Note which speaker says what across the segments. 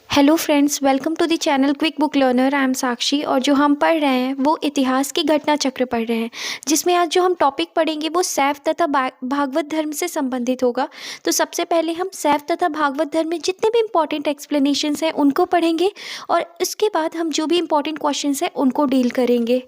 Speaker 1: Hello friends, welcome to the channel quick book learner. I am Sakshi और जो हम पढ़ रहे हैं वो इतिहास की घटना चक्र पढ़ रहे हैं, जिसमें आज जो हम टॉपिक पढ़ेंगे वो शैव तथा भागवत धर्म से संबंधित होगा। तो सबसे पहले हम शैव तथा भागवत धर्म में जितने भी इंपॉर्टेंट एक्सप्लेनेशंस हैं उनको पढ़ेंगे और उसके बाद हम जो भी इंपॉर्टेंट क्वेश्चंस हैं उनको डील करेंगे।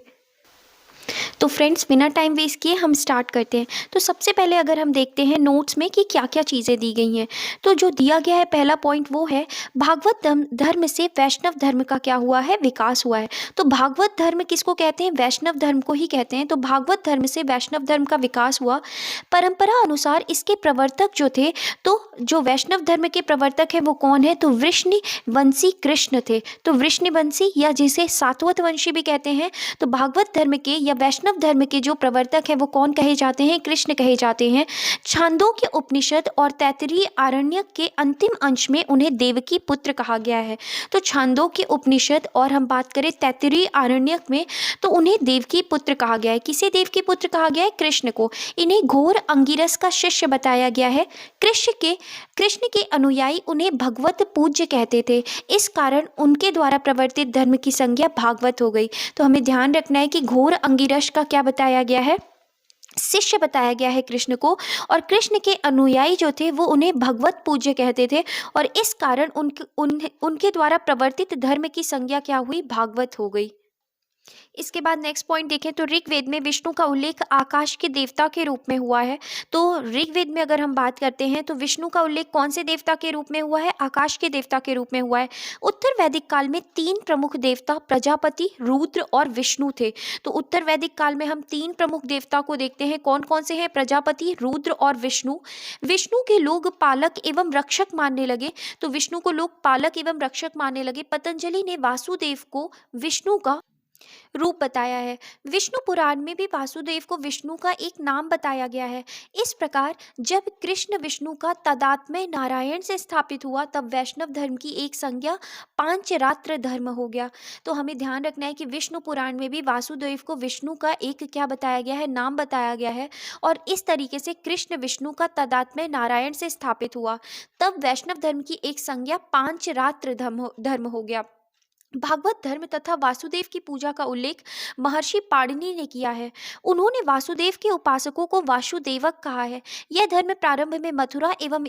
Speaker 1: तो फ्रेंड्स, बिना टाइम वेस्ट किए हम स्टार्ट करते हैं। तो सबसे पहले अगर हम देखते हैं नोट्स में कि क्या क्या चीज़ें दी गई हैं, तो जो दिया गया है पहला पॉइंट वो है भागवत धर्म से वैष्णव धर्म का क्या हुआ है, विकास हुआ है। तो भागवत धर्म किसको कहते हैं? वैष्णव धर्म को ही कहते हैं। तो भागवत धर्म से वैष्णव धर्म का विकास हुआ। परंपरा अनुसार इसके प्रवर्तक जो थे, तो जो वैष्णव धर्म के प्रवर्तक हैं वो कौन है? तो वृष्णिवंशी कृष्ण थे। तो वृष्णिवंशी या जिसे सातवत वंशी भी कहते हैं, तो भागवत धर्म के या वैष्णव धर्म के जो प्रवर्तक हैं वो कौन कहे जाते हैं? कृष्ण कहे जाते हैं। छांदोग्य उपनिषद और तैत्तिरीय आरण्यक के अंतिम अंश में उन्हें देवकी पुत्र कहा गया है। तो छांदोग्य उपनिषद और हम बात करें तैत्तिरीय आरण्यक में, तो उन्हें देवकी पुत्र कहा गया है। किसे देवकी पुत्र कहा गया है? कृष्ण को। इन्हें घोर अंगिरस का शिष्य बताया गया है। कृष्ण के अनुयायी उन्हें भगवत पूज्य कहते थे। इस कारण उनके द्वारा प्रवर्तित धर्म की संज्ञा भागवत हो गई। तो हमें ध्यान रखना है कि घोर अंगिरस का क्या बताया गया है? शिष्य बताया गया है कृष्ण को। और कृष्ण के अनुयायी जो थे वो उन्हें भगवत पूज्य कहते थे और इस कारण उनके द्वारा प्रवर्तित धर्म की संज्ञा क्या हुई? भागवत हो गई। इसके बाद नेक्स्ट पॉइंट देखें तो ऋग्वेद में विष्णु का उल्लेख आकाश के देवता के रूप में हुआ है। तो ऋग्वेद में अगर हम बात करते हैं तो विष्णु का उल्लेख कौन से देवता के रूप में हुआ है? आकाश के देवता के रूप में हुआ है। उत्तर वैदिक काल में तीन प्रमुख देवता प्रजापति, रुद्र और विष्णु थे। तो उत्तर वैदिक काल में हम तीन प्रमुख देवता को देखते हैं। कौन कौन से हैं? प्रजापति, रुद्र और विष्णु। विष्णु के लोग पालक एवं रक्षक मानने लगे। तो विष्णु को लोग पालक एवं रक्षक मानने लगे। पतंजलि ने वासुदेव को विष्णु का रूप बताया है। विष्णु पुराण में भी वासुदेव को विष्णु का एक नाम बताया गया है। इस प्रकार जब कृष्ण विष्णु का तदात्म्य नारायण से स्थापित हुआ तब वैष्णव धर्म की एक संज्ञा पांचरात्र धर्म हो गया। तो हमें ध्यान रखना है कि विष्णु पुराण में भी वासुदेव को विष्णु का एक क्या बताया गया है? नाम बताया गया है। और इस तरीके से कृष्ण विष्णु का तदात्म्य नारायण से स्थापित हुआ तब वैष्णव धर्म की एक संज्ञा पांचरात्र धर्म हो गया। भागवत धर्म तथा वासुदेव की पूजा का उल्लेख महर्षि पाणिनि ने किया है। उन्होंने वासुदेव के उपासकों को वासुदेवक कहा है। यह धर्म प्रारंभ में मथुरा एवं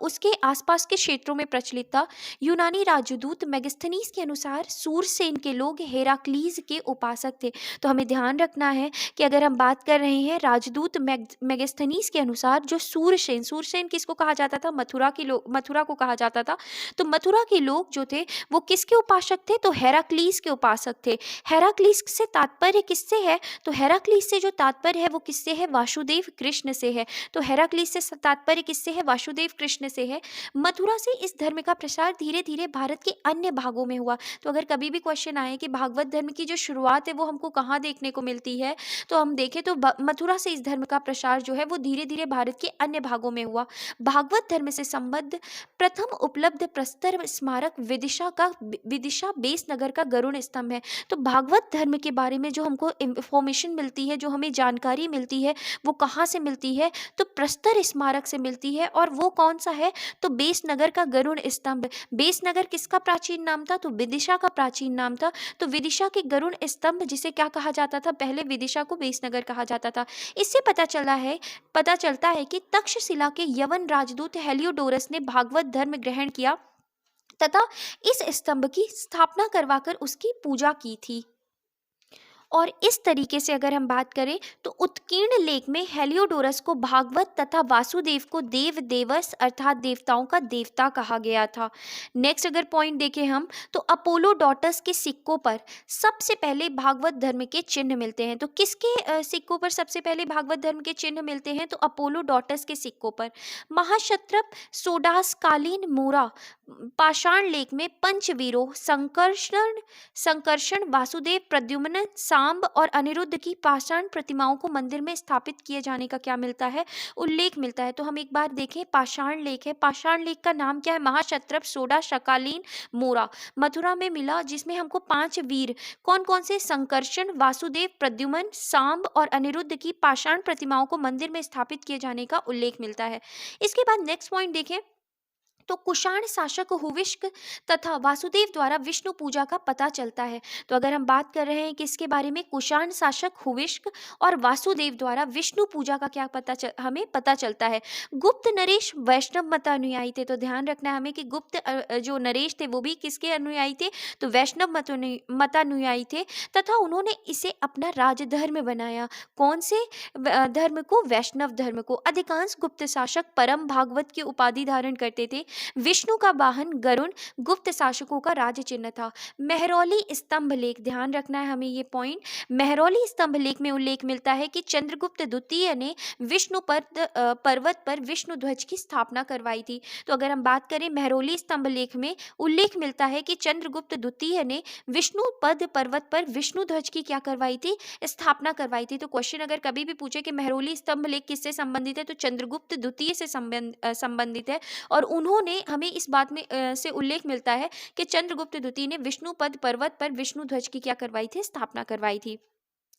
Speaker 1: उसके आसपास के क्षेत्रों में प्रचलित था। यूनानी राजदूत मेगस्थनीज के अनुसार सूरसेन के लोग हेराक्लीज के उपासक थे। तो हमें ध्यान रखना है कि अगर हम बात कर रहे हैं राजदूत मेगस्थनीज के अनुसार, जो सूरसेन किसको कहा जाता था? मथुरा को कहा जाता था। तो मथुरा के लोग जो थे वो किसके उपासक थे? तो हेराक्लीस के उपासक थे। हेराक्लीस से तात्पर्य किससे है? तो हेराक्लीस से जो तात्पर्य है वो किससे है? वासुदेव कृष्ण से है। तो हेराक्लीस से तात्पर्य किससे है? वासुदेव कृष्ण से है। मथुरा से इस धर्म का प्रसार धीरे धीरे भारत के अन्य भागों में हुआ। तो अगर कभी भी क्वेश्चन आए कि भागवत धर्म की जो शुरुआत है वो हमको कहाँ देखने को मिलती है, तो हम देखें तो मथुरा से इस धर्म का प्रसार जो है वो धीरे धीरे भारत के अन्य भागों में हुआ। भागवत धर्म से संबद्ध प्रथम उपलब्ध प्रस्तर स्मारक विदिशा बेस नगर का गरुड़ स्तंभ है। तो भागवत धर्म के बारे में जो हमको इंफॉर्मेशन मिलती है, जो हमें जानकारी मिलती है, वो कहाँ से मिलती है? तो प्रस्तर स्मारक से मिलती है। और वो कौन सा है? तो बेस नगर का गरुड़ स्तंभ। बेस नगर किसका प्राचीन नाम था? तो विदिशा का प्राचीन नाम था। तो विदिशा के गरुड़ स्तंभ जिसे क्या कहा जाता था? पहले विदिशा को बेस नगर कहा जाता था। इससे पता चलता है कि तक्षशिला के यवन राजदूत हेलियोडोरस ने भागवत धर्म ग्रहण किया तथा इस स्तंभ की स्थापना करवाकर उसकी पूजा की थी। और इस तरीके से अगर हम बात करें तो उत्कीर्ण लेख में हेलियोडोरस को भागवत तथा वासुदेव को देवस अर्थात देवताओं का देवता कहा गया था। नेक्स्ट अगर पॉइंट देखें हम तो अपोलोडोटस के सिक्कों पर सबसे पहले भागवत धर्म के चिन्ह मिलते हैं। तो किसके सिक्कों पर सबसे पहले भागवत धर्म के चिन्ह मिलते हैं? तो अपोलोडोटस के सिक्कों पर। महाक्षत्रप सोडास कालीन मोरा पाषाण लेख में पंचवीरों संकर्षण वासुदेव, प्रद्युम्न, सांब और अनिरुद्ध की पाषाण प्रतिमाओं को मंदिर में स्थापित किए जाने का क्या मिलता है? उल्लेख मिलता है। तो हम एक बार देखें, पाषाण लेख है। पाषाण लेख का नाम क्या है? महाक्षत्रप सोडा शकालीन मोरा मथुरा में मिला, जिसमें हमको 5 वीर कौन कौन से? संकर्षण, वासुदेव, प्रद्युम्न, सांब और अनिरुद्ध की पाषाण प्रतिमाओं को मंदिर में स्थापित किए जाने का उल्लेख मिलता है। इसके बाद नेक्स्ट पॉइंट देखें तो कुषाण शासक हुविष्क तथा वासुदेव द्वारा विष्णु पूजा का पता चलता है। तो अगर हम बात कर रहे हैं किसके बारे में, कुषाण शासक हुविष्क और वासुदेव द्वारा विष्णु पूजा का क्या हमें पता चलता है। गुप्त नरेश वैष्णव मत अनुयायी थे। तो ध्यान रखना है हमें कि गुप्त जो नरेश थे वो भी किसके अनुयायी थे, तो वैष्णव मत अनुयायी थे, तथा उन्होंने इसे अपना राजधर्म बनाया। कौन से धर्म को, वैष्णव धर्म को। अधिकांश गुप्त शासक परम भागवत की उपाधि धारण करते थे। विष्णु का वाहन गरुण गुप्त शासकों का राज चिन्ह था। मेहरौली स्तंभ लेख, ध्यान रखना है हमें ये पॉइंट। मेहरौली स्तंभ लेख में उल्लेख मिलता है कि चंद्रगुप्त द्वितीय ने विष्णु पर्वत पर विष्णु ध्वज की स्थापना करवाई थी। तो अगर हम बात करें मेहरौली स्तंभ लेख में उल्लेख मिलता है कि चंद्रगुप्त द्वितीय ने विष्णु पद पर्वत पर विष्णु ध्वज की क्या करवाई थी, स्थापना करवाई थी। तो क्वेश्चन अगर कभी भी पूछे कि मेहरौली स्तंभ लेख किससे संबंधित है, तो चंद्रगुप्त द्वितीय से संबंधित है। और उन्होंने, हमें इस बात में से उल्लेख मिलता है कि चंद्रगुप्त द्वितीय ने विष्णु पद पर्वत पर विष्णु ध्वज की क्या करवाई थी, स्थापना करवाई थी।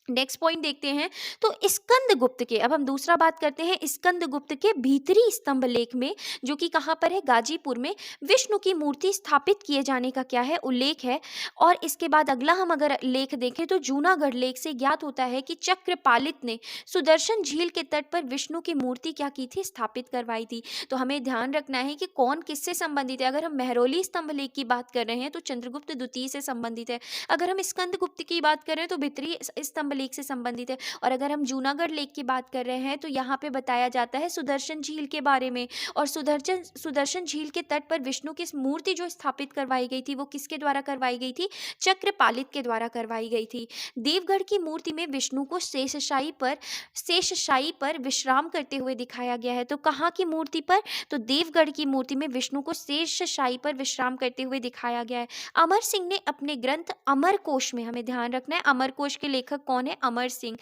Speaker 1: नेक्स्ट पॉइंट देखते हैं। तो स्कंदगुप्त के, अब हम दूसरा बात करते हैं स्कंदगुप्त के भीतरी स्तंभ लेख में, जो कि कहाँ पर है, गाजीपुर में, विष्णु की मूर्ति स्थापित किए जाने का क्या है, उल्लेख है। और इसके बाद अगला हम अगर लेख देखें तो जूनागढ़ लेख से ज्ञात होता है कि चक्रपालित ने सुदर्शन झील के तट पर विष्णु की मूर्ति क्या की थी, स्थापित करवाई थी। तो हमें ध्यान रखना है कि कौन किससे संबंधित है। अगर हम मेहरौली स्तंभ लेख की बात कर रहे हैं तो चंद्रगुप्त द्वितीय से संबंधित है। अगर हम स्कंदगुप्त की बात कर रहे हैं तो भीतरी स्तंभ लेख से संबंधित है। और अगर हम जूनागढ़ लेख की बात कर रहे हैं तो यहाँ पे बताया जाता है सुदर्शन झील के बारे में। और सुदर्शन झील के तट पर विष्णु की मूर्ति जो स्थापित करवाई गई थी वो किसके द्वारा करवाई गई थी, चक्रपालित के द्वारा करवाई गई थी। देवगढ़ की मूर्ति में विष्णु को शेषशायी पर विश्राम करते हुए दिखाया गया है। तो कहाँ की मूर्ति पर, तो देवगढ़ की मूर्ति में विष्णु को शेषशायी पर विश्राम करते हुए दिखाया गया है। अमर सिंह ने अपने ग्रंथ अमरकोश में, हमें ध्यान रखना है अमरकोश के लेखक कौन है, अमर सिंह।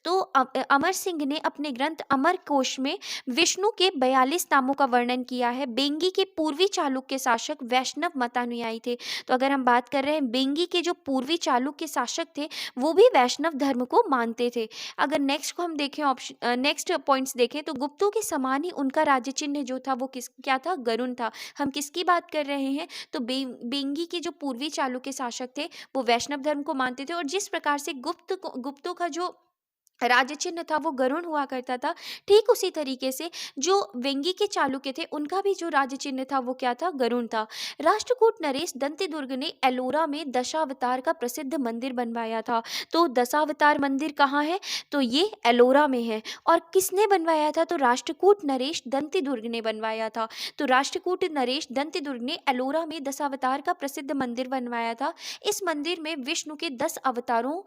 Speaker 1: तो अमर सिंह ने अपने ग्रंथ अमरकोश में विष्णु के 42 नामों का वर्णन किया है। बेंगी के पूर्वी चालुक्य शासक वैष्णव मतानुयायी थे। तो अगर हम बात कर रहे हैं बेंगी के जो पूर्वी चालुक्य शासक थे वो भी वैष्णव धर्म को मानते थे। अगर नेक्स्ट को हम देखें, नेक्स्ट पॉइंट्स देखें तो गुप्तों के समान ही उनका राज्य चिन्ह जो था वो क्या था, गरुण था। हम किसकी बात कर रहे हैं, तो बेंगी के जो पूर्वी चालुक्य शासक थे वो वैष्णव धर्म को मानते थे। और जिस प्रकार से गुप्तों का जो राज्य चिन्ह था वो गरुण हुआ करता था, ठीक उसी तरीके से जो वेंगी के चालुक्य थे उनका भी जो राज्य चिन्ह था वो क्या था, गरुण था। राष्ट्रकूट नरेश दंतेदुर्ग ने एलोरा में दशावतार का प्रसिद्ध मंदिर बनवाया था। तो दशावतार मंदिर कहाँ है, तो ये एलोरा में है। और किसने बनवाया था, तो राष्ट्रकूट नरेश दंतेदुर्ग ने बनवाया था। तो राष्ट्रकूट नरेश दंतेदुर्ग ने एलोरा में दशावतार का प्रसिद्ध मंदिर बनवाया था। इस मंदिर में विष्णु के 10 अवतारों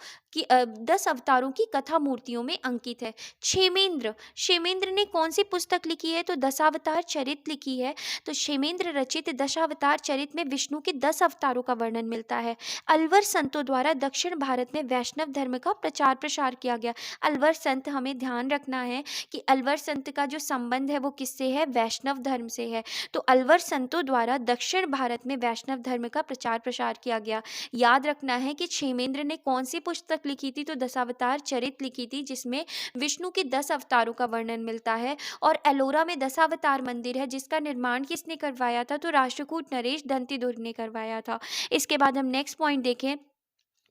Speaker 1: की कथा मूर्तियों में अंकित है। क्षेमेंद्र ने कौन सी पुस्तक लिखी है, तो दशावतार चरित लिखी है। तो क्षेमेंद्र रचित दशावतार चरित में विष्णु के 10 अवतारों का वर्णन मिलता है। अलवर संतों द्वारा दक्षिण भारत में वैष्णव धर्म का प्रचार प्रसार किया गया। अलवर संत, हमें ध्यान रखना है कि अलवर संत का जो संबंध है वो किससे है, वैष्णव धर्म से है। तो अलवर संतों द्वारा दक्षिण भारत में वैष्णव धर्म का प्रचार प्रसार किया गया। याद रखना है कि क्षेमेंद्र ने कौन सी पुस्तक लिखी थी, तो दशावतार चरित लिखी थी, जिसमें विष्णु के 10 अवतारों का वर्णन मिलता है। और एलोरा में दशावतार मंदिर है जिसका निर्माण किसने करवाया था, तो राष्ट्रकूट नरेश दंतेदुर्ग ने करवाया था। इसके बाद हम नेक्स्ट पॉइंट देखें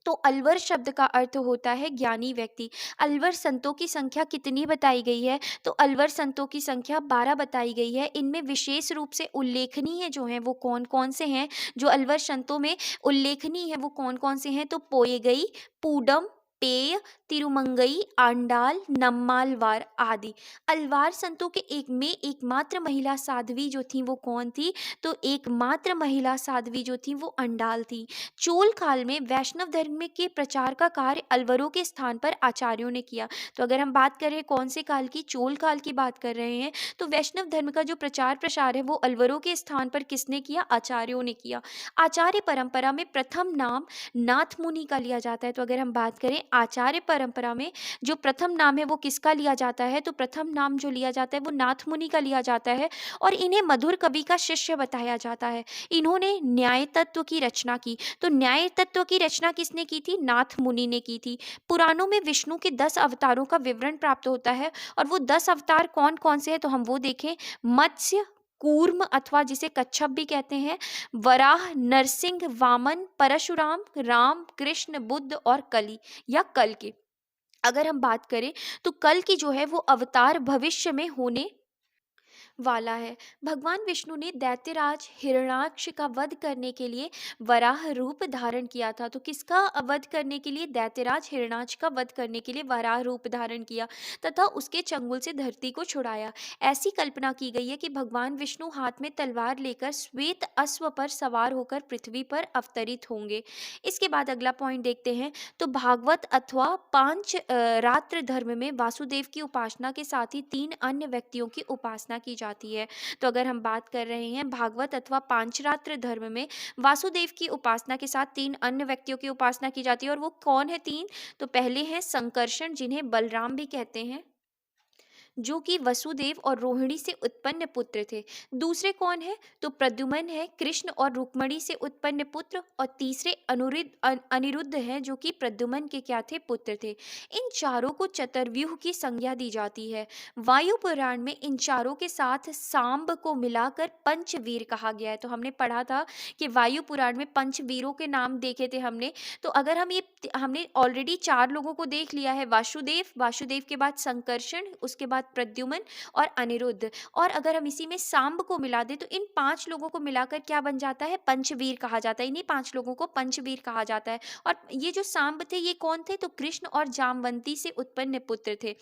Speaker 1: तो अलवर शब्द का अर्थ होता है ज्ञानी व्यक्ति। अलवर संतों की संख्या कितनी बताई गई है, तो अलवर संतों की संख्या 12 बताई गई है। इनमें विशेष रूप से उल्लेखनीय जो हैं वो कौन कौन से हैं, जो अलवर संतों में उल्लेखनीय है वो कौन कौन से हैं, तो पोएगई, पूडम, पेय, तिरुमंगई, आंडाल, नम्मालवार आदि। अलवार संतों के एकमात्र महिला साध्वी जो थी वो कौन थी, तो एकमात्र महिला साध्वी जो थी वो अंडाल थी। चोल काल में वैष्णव धर्म के प्रचार का कार्य अलवरों के स्थान पर आचार्यों ने किया। तो अगर हम बात करें कौन से काल की, चोल काल की बात कर रहे हैं, तो वैष्णव धर्म का जो प्रचार प्रसार है वो अलवरों के स्थान पर किसने किया, आचार्यों ने किया। आचार्य परंपरा में प्रथम नाम नाथ मुनि का लिया जाता है। तो अगर हम बात करें आचार्य परंपरा में जो प्रथम नाम है वो किसका लिया जाता है, तो प्रथम नाम जो लिया जाता है वो नाथ मुनि का लिया जाता है। और इन्हें मधुर कवि का शिष्य बताया जाता है। इन्होंने न्याय तत्व की रचना की। तो न्याय तत्व की रचना किसने की थी, नाथ मुनि ने की थी। पुराणों में विष्णु के 10 अवतारों का विवरण प्राप्त होता है और वो 10 अवतार कौन कौन से हैं, तो हम वो देखें। मत्स्य, कूर्म अथवा जिसे कच्छप भी कहते हैं, वराह, नरसिंह, वामन, परशुराम, राम, कृष्ण, बुद्ध और कली या कल के। अगर हम बात करें तो कल की जो है वो अवतार भविष्य में होने वाला है। भगवान विष्णु ने दैत्यराज हिरण्याक्ष का वध करने के लिए वराह रूप धारण किया था। तो किसका वध करने के लिए? दैत्यराज हिरण्याक्ष का वध करने के लिए वराह रूप धारण किया तथा उसके चंगुल से धरती को छुड़ाया। ऐसी कल्पना की गई है कि भगवान विष्णु हाथ में तलवार लेकर श्वेत अश्व पर सवार होकर पृथ्वी पर अवतरित होंगे। इसके बाद अगला पॉइंट देखते हैं। तो भागवत अथवा पांच रात्र धर्म में वासुदेव की उपासना के साथ ही 3 अन्य व्यक्तियों की उपासना की जाती है। तो अगर हम बात कर रहे हैं भागवत अथवा पांचरात्र धर्म में वासुदेव की उपासना के साथ 3 अन्य व्यक्तियों की उपासना की जाती है। और वो कौन है 3? तो पहले हैं संकर्षण, जिन्हें बलराम भी कहते हैं, जो कि वसुदेव और रोहिणी से उत्पन्न पुत्र थे। दूसरे कौन है? तो प्रद्युम्न है, कृष्ण और रुक्मणी से उत्पन्न पुत्र। और तीसरे अनिरुद्ध हैं, जो कि प्रद्युम्न के क्या थे? पुत्र थे। इन चारों को चतुर्व्यूह की संज्ञा दी जाती है। वायु पुराण में इन चारों के साथ सांब को मिलाकर पंचवीर कहा गया है। तो हमने पढ़ा था कि वायु पुराण में पंचवीरों के नाम देखे थे हमने। तो अगर हमने ऑलरेडी 4 लोगों को देख लिया है, वासुदेव के बाद संकर्षण, उसके बाद प्रद्युम्न और अनिरुद्ध। और अगर हम इसी में सांब को मिला दें तो इन 5 लोगों को मिलाकर क्या बन जाता है? पंचवीर कहा जाता है। इन्हीं 5 लोगों को पंचवीर कहा जाता है। और ये जो सांब थे ये कौन थे? तो कृष्ण और जामवंती से उत्पन्न पुत्र थे।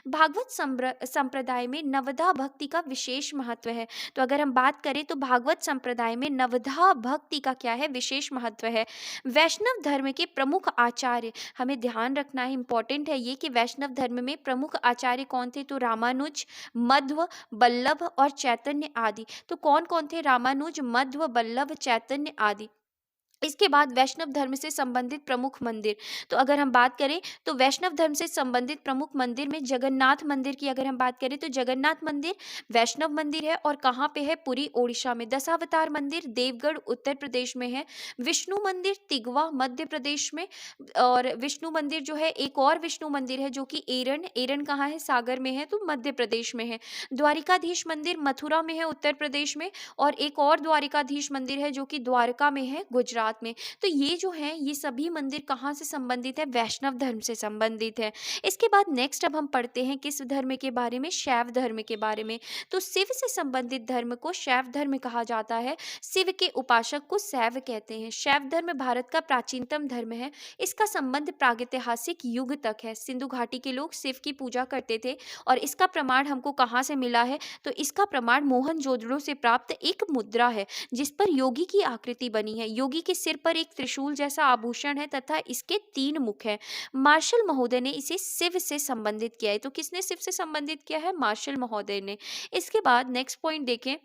Speaker 1: भागवत संप्रदाय में नवधा भक्ति का विशेष महत्व है। तो अगर हम बात करें तो भागवत संप्रदाय में नवधा भक्ति का क्या है? विशेष महत्व है। वैष्णव धर्म के प्रमुख आचार्य, हमें ध्यान रखना है, इंपॉर्टेंट है ये, कि वैष्णव धर्म में प्रमुख आचार्य कौन थे? तो रामानुज, मध्व, बल्लभ और चैतन्य आदि। तो कौन कौन थे? रामानुज, मध्व, बल्लभ, चैतन्य आदि। इसके बाद वैष्णव धर्म से संबंधित प्रमुख मंदिर। तो अगर हम बात करें तो वैष्णव धर्म से संबंधित प्रमुख मंदिर में जगन्नाथ मंदिर की अगर हम बात करें तो जगन्नाथ मंदिर वैष्णव मंदिर है। और कहाँ पे है? पुरी ओडिशा में। दशावतार मंदिर देवगढ़ उत्तर प्रदेश में है। विष्णु मंदिर तिगवा मध्य प्रदेश में। और विष्णु मंदिर जो है, एक और विष्णु मंदिर है जो कि एरन कहाँ है? सागर में है, तो मध्य प्रदेश में है। द्वारिकाधीश मंदिर मथुरा में है, उत्तर प्रदेश में। और एक और द्वारिकाधीश मंदिर है जो कि द्वारका में है, गुजरात में। तो ये जो है ये सभी मंदिर कहाँ से संबंधित है? वैष्णव धर्म से संबंधित है। इसके बाद नेक्स्ट अब हम पढ़ते हैं किस धर्म के बारे में? शैव धर्म के बारे में। तो शिव से संबंधित धर्म को शैव धर्म कहा जाता है। शिव के उपासक को शैव कहते हैं। शैव धर्म भारत का प्राचीनतम धर्म है। इसका संबंध प्रागैतिहासिक युग तक है। सिंधु घाटी के लोग शिव की पूजा करते थे। और इसका प्रमाण हमको कहाँ से मिला है? तो इसका प्रमाण मोहनजोदड़ो से प्राप्त एक मुद्रा है जिस पर योगी की आकृति बनी है। योगी के सिर पर एक त्रिशूल जैसा आभूषण है तथा इसके 3 मुख हैं। मार्शल महोदय ने इसे शिव से संबंधित किया है। तो किसने शिव से संबंधित किया है? मार्शल महोदय ने। इसके बाद नेक्स्ट पॉइंट देखें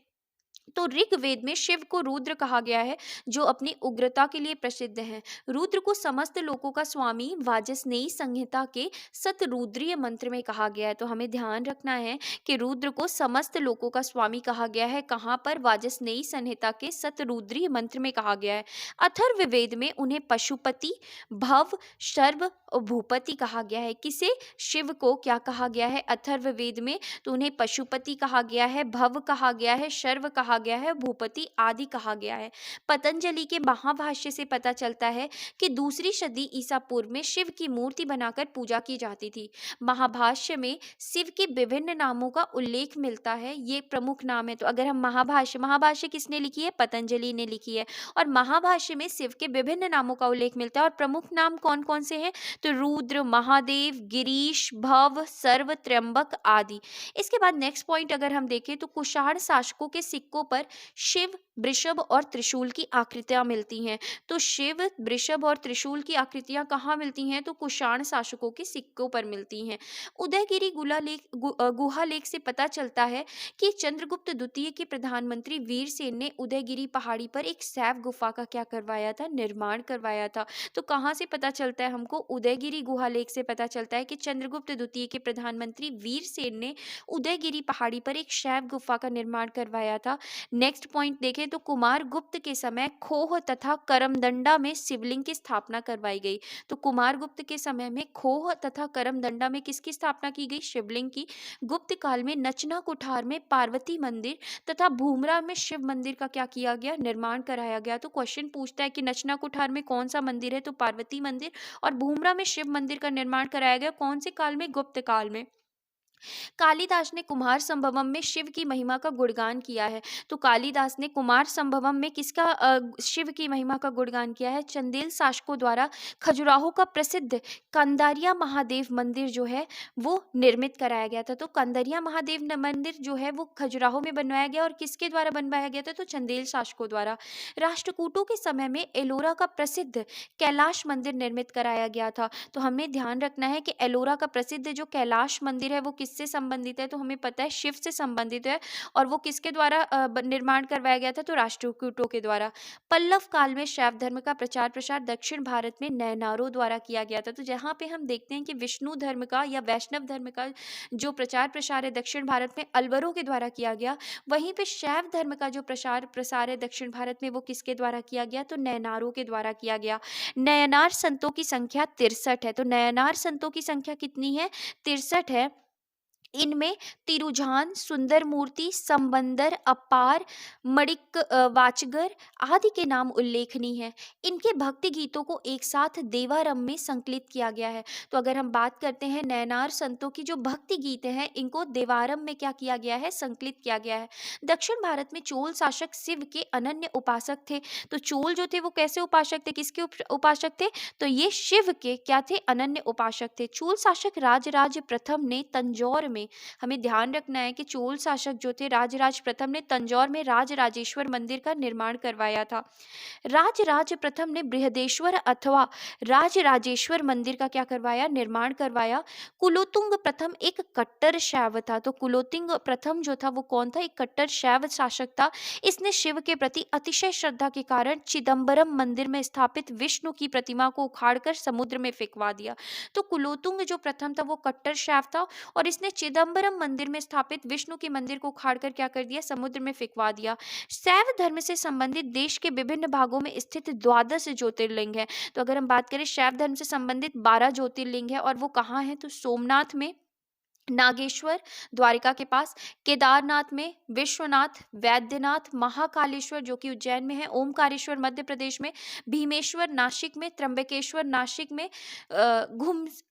Speaker 1: तो ऋग्वेद में शिव को रुद्र कहा गया है, जो अपनी उग्रता के लिए प्रसिद्ध है। रुद्र को समस्त लोकों का स्वामी वाजस्नेयी संहिता के सतरुद्रीय मंत्र में कहा गया है। तो हमें ध्यान रखना है कि रुद्र को समस्त लोकों का स्वामी कहा गया है। कहाँ पर? वाजस्नेयी संहिता के सतरुद्रीय मंत्र में कहा गया है। अथर्ववेद में उन्हें पशुपति, भव, शर्व और भूपति कहा गया है। किसे? शिव को क्या कहा गया है अथर्ववेद में? तो उन्हें पशुपति कहा गया है, भव कहा गया है, शर्व कहा गया है, भूपति आदि कहा गया है। पतंजलि के महाभाष्य से पता चलता है कि दूसरी सदी ईसा पूर्व में शिव की मूर्ति बनाकर पूजा की जाती थी। महाभाष्य में शिव के विभिन्न नामों का उल्लेख मिलता है। ये प्रमुख नाम है। तो अगर हम महाभाष्य किसने लिखी है? पतंजलि ने लिखी है। और महाभाष्य में शिव के विभिन्न नामों का उल्लेख मिलता है। और प्रमुख नाम कौन कौन से हैं? तो रुद्र, महादेव, गिरीश, भव, सर्व, त्र्यंबक आदि। इसके बाद नेक्स्ट पॉइंट अगर हम देखें तो कुषाण शासकों के सिक्कों पर शिव, वृषभ और त्रिशूल की आकृतियां मिलती हैं। तो शिव, वृषभ और त्रिशूल की आकृतियां कहाँ मिलती हैं? तो कुषाण शासकों के सिक्कों पर मिलती हैं। उदयगिरी गुहा लेख से पता चलता है कि चंद्रगुप्त द्वितीय के प्रधानमंत्री वीरसेन ने उदयगिरी पहाड़ी पर एक शैव गुफा का क्या करवाया था? निर्माण करवाया था। तो कहाँ से पता चलता है हमको? उदयगिरी गुहा लेख से पता चलता है कि चंद्रगुप्त द्वितीय के प्रधानमंत्री वीरसेन ने उदयगिरी पहाड़ी पर एक शैव गुफा का निर्माण करवाया था। नेक्स्ट पॉइंट देखें तो कुमार गुप्त के समय खोह तथा करमदंडा में शिवलिंग की स्थापना करवाई गई। तो कुमार गुप्त के समय में खोह तथा करमदंडा में किसकी स्थापना की गई? शिवलिंग की। गुप्त काल में नचना कुठार में पार्वती मंदिर तथा भूमरा में शिव मंदिर का क्या किया गया? निर्माण कराया गया। तो क्वेश्चन पूछता है कि नचना कुठार में कौन सा मंदिर है? तो पार्वती मंदिर। और भूमरा में शिव मंदिर का निर्माण कराया गया कौन से काल में? गुप्त काल में। कालिदास ने कुमार संभवम में शिव की महिमा का गुणगान किया है। तो कालिदास ने कुमार संभवम में किसका शिव की महिमा का गुणगान किया है? चंदेल शासकों द्वारा खजुराहो का प्रसिद्ध कंदारिया महादेव मंदिर जो है वो निर्मित कराया गया था। तो कंदारिया महादेव मंदिर जो है वो खजुराहो में बनवाया गया और किसके द्वारा बनवाया गया था? तो चंदेल शासकों द्वारा। राष्ट्रकूटों के समय में एलोरा का प्रसिद्ध कैलाश मंदिर निर्मित कराया गया था। तो हमें ध्यान रखना है कि एलोरा का प्रसिद्ध जो कैलाश मंदिर है वो किससे संबंधित है? तो हमें पता है शिव से संबंधित है। और वो किसके द्वारा निर्माण करवाया गया था? तो राष्ट्रकूटों के द्वारा। पल्लव काल में शैव धर्म का प्रचार प्रसार दक्षिण भारत में नयनारों द्वारा किया गया था। तो जहाँ पे हम देखते हैं कि विष्णु धर्म का या वैष्णव धर्म का जो प्रचार प्रसार है दक्षिण भारत में अलवरों के द्वारा किया गया, वहीं पे शैव धर्म का जो प्रचार प्रसार है दक्षिण भारत में वो किसके द्वारा किया गया? तो नयनारों के द्वारा किया गया। नयनार संतों की संख्या 63 है। तो नयनार संतों की संख्या कितनी है? 63 है। इनमें तिरुझान, सुंदर मूर्ति, संबंदर, अपार, मणिक वाचगर आदि के नाम उल्लेखनीय है। इनके भक्ति गीतों को एक साथ देवारम में संकलित किया गया है। तो अगर हम बात करते हैं नयनार संतों की जो भक्ति गीत हैं इनको देवारम में क्या किया गया है? संकलित किया गया है। दक्षिण भारत में चोल शासक शिव के अनन्य उपासक थे। तो चोल जो थे वो कैसे उपासक थे? किसके उपासक थे? तो ये शिव के क्या थे? अनन्य उपासक थे। चोल शासक राजराज प्रथम ने तंजौर में, हमें ध्यान रखना है कि चोल शासक जो थे राजराज प्रथम ने तंजौर में राजराजेश्वर मंदिर का निर्माण करवाया था। राजराज प्रथम ने बृहदेश्वर अथवा राजराजेश्वर मंदिर का क्या करवाया? निर्माण करवाया। कुलोतुंग प्रथम एक कट्टर शैव था। तो कुलोतुंग प्रथम जो था वो कौन था? एक कट्टर शैव शासक था। इसने शिव के प्रति अतिशय श्रद्धा के कारण चिदम्बरम मंदिर में स्थापित विष्णु की प्रतिमा को उखाड़कर समुद्र में फेंकवा दिया। तो कुलोतुंग जो प्रथम था वो कट्टर शैव था और इसने चिदम्बरम मंदिर में स्थापित विष्णु के मंदिर को उखाड़कर क्या कर दिया? समुद्र में फेंकवा दिया। शैव धर्म से संबंधित देश के विभिन्न भागों में स्थित 12 ज्योतिर्लिंग है। तो अगर हम बात करें शैव धर्म से संबंधित 12 ज्योतिर्लिंग है और वो कहाँ है? तो सोमनाथ में, नागेश्वर द्वारिका के पास, केदारनाथ में, विश्वनाथ, वैद्यनाथ, महाकालेश्वर जो कि उज्जैन में है, ओमकारेश्वर मध्य प्रदेश में, भीमेश्वर नासिक में, त्र्यंबकेश्वर नासिक में,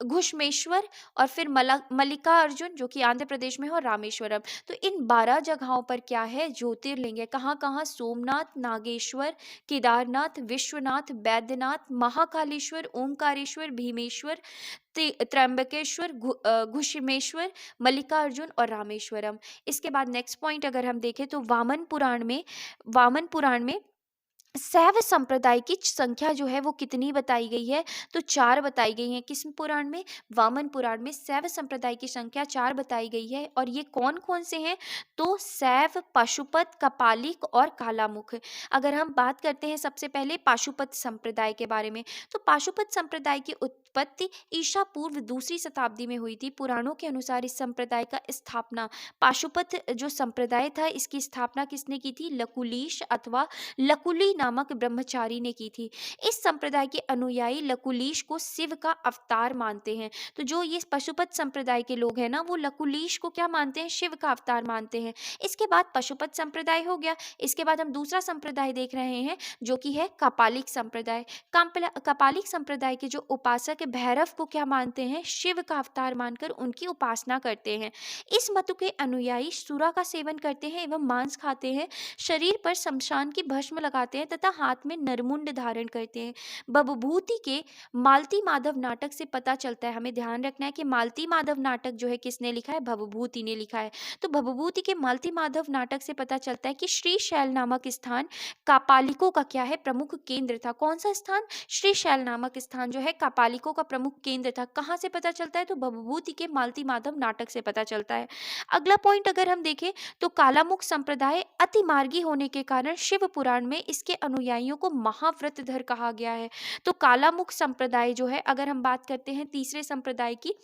Speaker 1: घुश्मेश्वर और फिर मल्लिकार्जुन जो कि आंध्र प्रदेश में है और रामेश्वरम। तो इन 12 जगहों पर क्या है? ज्योतिर्लिंग है। कहाँ कहाँ? सोमनाथ, नागेश्वर, केदारनाथ, विश्वनाथ, वैद्यनाथ, महाकालेश्वर, ओमकारेश्वर, भीमेश्वर, त्र्यंबकेश्वर, घुश्मेश्वर, मल्लिकार्जुन और रामेश्वरम। इसके बाद नेक्स्ट पॉइंट अगर हम देखें तो वामन पुराण में शैव संप्रदाय की संख्या जो है वो कितनी बताई गई है? तो 4 बताई गई है। किस पुराण में? वामन पुराण में शैव संप्रदाय की संख्या 4 बताई गई है। और ये कौन कौन से हैं? तो शैव, पाशुपत, कपालिक और कालामुख। अगर हम बात करते हैं सबसे पहले पाशुपत संप्रदाय के बारे में, तो पाशुपत संप्रदाय की उत्पत्ति ईसा पूर्व 2री शताब्दी में हुई थी। पुराणों के अनुसार इस संप्रदाय का स्थापना, पाशुपत जो संप्रदाय था इसकी स्थापना किसने की थी? लकुलीश अथवा लकुली नामक ब्रह्मचारी ने की थी। इस संप्रदाय के अनुयायी लकुलीश को शिव का अवतार मानते हैं। तो जो ये पशुपत संप्रदाय के लोग हैं ना वो लकुलीश को क्या मानते हैं? शिव का अवतार मानते हैं। इसके बाद पशुपत संप्रदाय हो गया। इसके बाद हम दूसरा संप्रदाय देख रहे हैं जो कि है कपालिक संप्रदाय। कपालिक संप्रदाय के जो उपासक भैरव को क्या मानते हैं? शिव का अवतार मानकर उनकी उपासना करते हैं। इस मत के अनुयायी सुरा का सेवन करते हैं एवं मांस खाते हैं, शरीर पर शमशान की भस्म लगाते हैं तथा हाथ में नरमुंड धारण करते हैं। भवभूति के मालती माधव नाटक से पता चलता है, हमें ध्यान रखना है कि मालती माधव नाटक जो है किसने लिखा है? भवभूति ने लिखा है। तो भवभूति के मालती माधव नाटक से पता चलता है कि श्रीशैल नामक स्थान कापालिकों का क्या है? प्रमुख केंद्र था। कौन सा स्थान? श्रीशैल नामक स्थान जो है कापालिकों का प्रमुख केंद्र था। कहाँ से पता चलता है? तो भवभूति के मालती माधव नाटक से पता चलता है। अगला पॉइंट अगर हम देखें तो कालामुख संप्रदाय अति मार्गी होने के कारण शिव पुराण में इसके अनुयायियों को महाव्रतधर कहा गया है। तो कालामुख संप्रदाय जो है, अगर हम बात करते हैं तीसरे संप्रदाय की,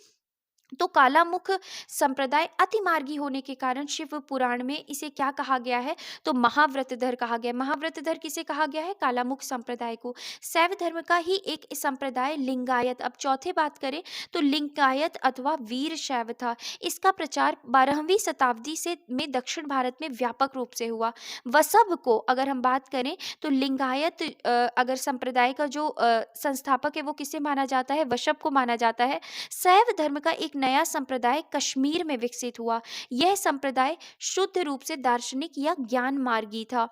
Speaker 1: तो कालामुख संप्रदाय अतिमार्गी होने के कारण शिव पुराण में इसे क्या कहा गया है, तो महाव्रतधर कहा गया है। महाव्रतधर किसे कहा गया है, कालामुख संप्रदाय को। शैव धर्म का ही एक संप्रदाय लिंगायत, अब चौथे बात करें तो लिंगायत अथवा वीर शैव था। इसका प्रचार 12वीं शताब्दी से में दक्षिण भारत में व्यापक रूप से हुआ। वसभ को अगर हम बात करें तो लिंगायत अगर संप्रदाय का जो संस्थापक है वो किसे माना जाता है, वशभ को माना जाता है। शैव धर्म का एक नया संप्रदाय कश्मीर में विकसित हुआ। यह संप्रदाय शुद्ध रूप से दार्शनिक या ज्ञान मार्गी था।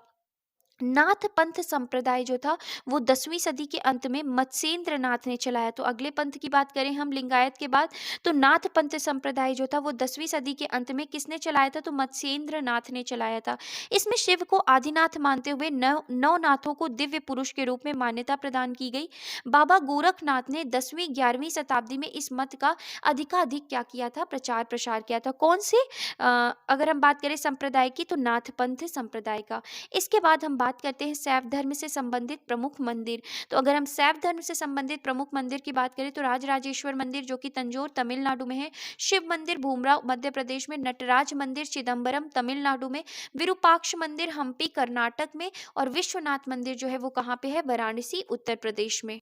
Speaker 1: नाथ पंथ संप्रदाय जो था वो 10वीं सदी के अंत में मत्स्येंद्र नाथ ने चलाया। तो अगले पंथ की बात करें हम लिंगायत के बाद, तो नाथ पंथ संप्रदाय जो था वो 10वीं सदी के अंत में किसने चलाया था, तो मत्स्येंद्र नाथ ने चलाया था। इसमें शिव को आदिनाथ मानते हुए नौ नाथों को दिव्य पुरुष के रूप में मान्यता प्रदान की गई। बाबा गोरखनाथ ने 10वीं 11वीं शताब्दी में इस मत का अधिकाधिक क्या किया था, प्रचार प्रसार किया था। कौन से अगर हम बात करें संप्रदाय की, तो नाथ पंथ संप्रदाय का। इसके बाद हम बात करते हैं शैव धर्म से संबंधित प्रमुख मंदिर। तो अगर हम शैव धर्म से संबंधित प्रमुख मंदिर की बात करें तो राजराजेश्वर मंदिर जो कि तंजौर तमिलनाडु में है, शिव मंदिर भूमराव मध्य प्रदेश में, नटराज मंदिर चिदम्बरम तमिलनाडु में, विरूपाक्ष मंदिर हम्पी कर्नाटक में, और विश्वनाथ मंदिर जो है वो कहाँ पे है, वाराणसी उत्तर प्रदेश में।